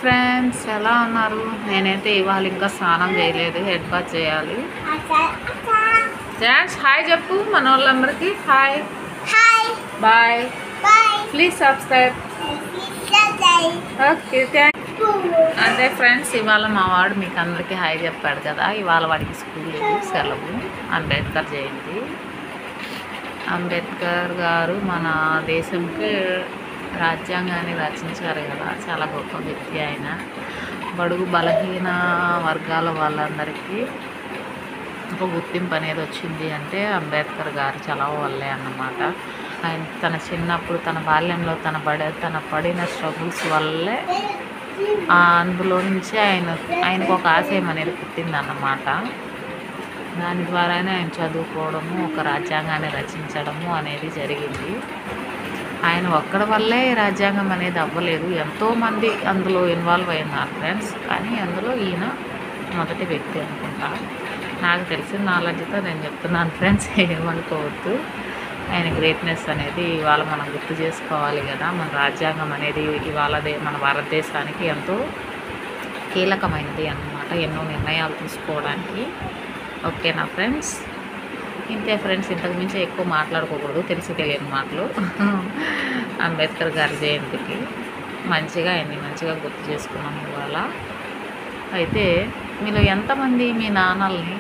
Friends ఎలా ఉన్నారు? నేనైతే ఇవాళ ఇంకా స్నానం చేయలేదు, హెడ్ బాత్ చేయాలి. ఫ్రెండ్స్ హాయ్ చెప్పు మన వాళ్ళందరికీ. Hi bye, please subscribe. Okay thank. అంటే ఫ్రెండ్స్ ఇవాళ మా వాడు మీకు అందరికీ హాయ్ చెప్పాడు కదా. ఇవాళ వాడికి స్కూల్ లేదు, సెలవు. అంబేద్కర్ జయంతి. అంబేద్కర్ గారు మన దేశంకి రాజ్యాంగాన్ని రచించారు కదా. చాలా గొప్ప వ్యక్తి ఆయన. బడుగు బలహీన వర్గాల వాళ్ళందరికీ ఒక గుర్తింపు అనేది వచ్చింది అంటే అంబేద్కర్ గారు చలవ వల్లే అన్నమాట. ఆయన తన చిన్నప్పుడు తన బాల్యంలో తన పడిన స్ట్రగుల్స్ వల్లే అందులో నుంచి ఆయనకు ఒక ఆశయం అనేది పుట్టిందన్నమాట. దాని ద్వారానే ఆయన చదువుకోవడము, ఒక రాజ్యాంగాన్ని రచించడము అనేది జరిగింది. ఆయన ఒక్కడి వల్లే రాజ్యాంగం అనేది అవ్వలేదు, ఎంతోమంది అందులో ఇన్వాల్వ్ అయినారు ఫ్రెండ్స్. కానీ అందులో ఈయన మొదటి వ్యక్తి అనుకుంటా. నాకు తెలిసిన నాలెడ్జ్తో నేను చెప్తున్నాను ఫ్రెండ్స్, ఏమనుకోవద్దు. ఆయన గ్రేట్నెస్ అనేది ఇవాళ మనం గుర్తు చేసుకోవాలి కదా. మన రాజ్యాంగం అనేది ఇవాళదే మన భారతదేశానికి ఎంతో కీలకమైనది అన్నమాట, ఎన్నో నిర్ణయాలు తీసుకోవడానికి. ఓకేనా ఫ్రెండ్స్? ఇంతే ఫ్రెండ్స్, ఇంతకు మించి ఎక్కువ మాట్లాడుకోకూడదు, తెలిసి తెలియని మాటలు. అంబేద్కర్ గారి జయంతికి ఆయన్ని మంచిగా గుర్తు చేసుకున్నాం ఇవాళ. అయితే మీలో ఎంతమంది మీ నాన్నల్ని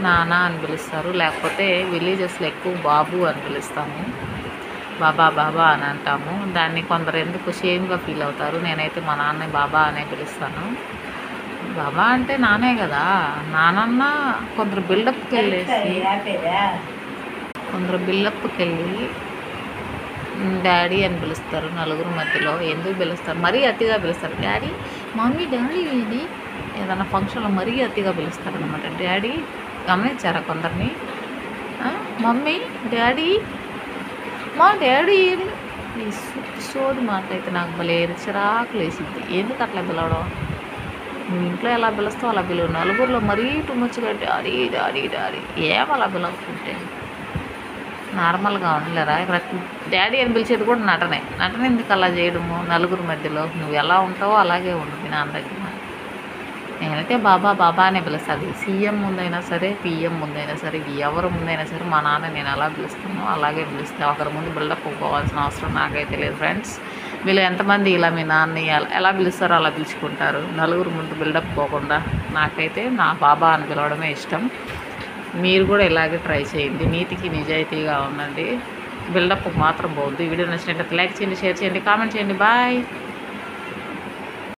నాన్న అని పిలుస్తారు, లేకపోతే విలేజెస్లో ఎక్కువ బాబు అని పిలుస్తాము, బాబా బాబా అని అంటాము. దాన్ని కొందరు ఎందుకు షేమ్గా ఫీల్ అవుతారు. నేనైతే మా నాన్నని బాబా అనే పిలుస్తాను. బాబా అంటే నానే కదా. నానన్న కొందరు బిల్డప్కి వెళ్ళి డాడీ అని పిలుస్తారు. నలుగురు మధ్యలో ఎందుకు పిలుస్తారు? మరీ అతిగా పిలుస్తారు. డాడీ మమ్మీ డాడీ ఏది ఏదైనా ఫంక్షన్లో మరీ అతిగా పిలుస్తారు అనమాట. డాడీ గమనించారా కొందరిని? మమ్మీ డాడీ, మా డాడీ ఏది? ఈ సోది మాట అయితే నాకు భలే చిరాకులు వేసింది. ఎందుకు అట్లా పిలవడం? నువ్వు ఇంట్లో ఎలా పిలుస్తావు అలా పిలువు. నలుగురిలో మరీ టుమచ్చుగా డాడీ డాడీ డాడీ అలా పిలవకుంటే నార్మల్గా ఉండలేరా? డాడీ అని పిలిచేది కూడా నటన ఎందుకు అలా చేయడము? నలుగురు మధ్యలో నువ్వు ఎలా ఉంటావో అలాగే ఉండు మీ నాన్న దగ్గర. నేనైతే బాబా బాబా అనే పిలుస్తాను. సీఎం ముందైనా సరే, పిఎం ముందైనా సరే, ఎవరు ముందైనా సరే మా నాన్న నేను ఎలా పిలుస్తానో అలాగే పిలుస్తాను. ఒకరి ముందు బిల్డప్ పోవాల్సిన అవసరం నాకైతే లేదు ఫ్రెండ్స్. వీళ్ళు ఎంతమంది ఇలా మీ నాన్నని ఎలా పిలుస్తారో అలా పిలుచుకుంటారు, నలుగురు ముందు బిల్డప్ పోకుండా. నాకైతే నా బాబా అని పిలవడమే ఇష్టం. మీరు కూడా ఇలాగే ట్రై చేయండి, నీతికి నిజాయితీగా ఉండండి, బిల్డప్ మాత్రం పోవద్దు. ఈ వీడియో నచ్చినట్లయితే లైక్ చేయండి, షేర్ చేయండి, కామెంట్ చేయండి. బాయ్.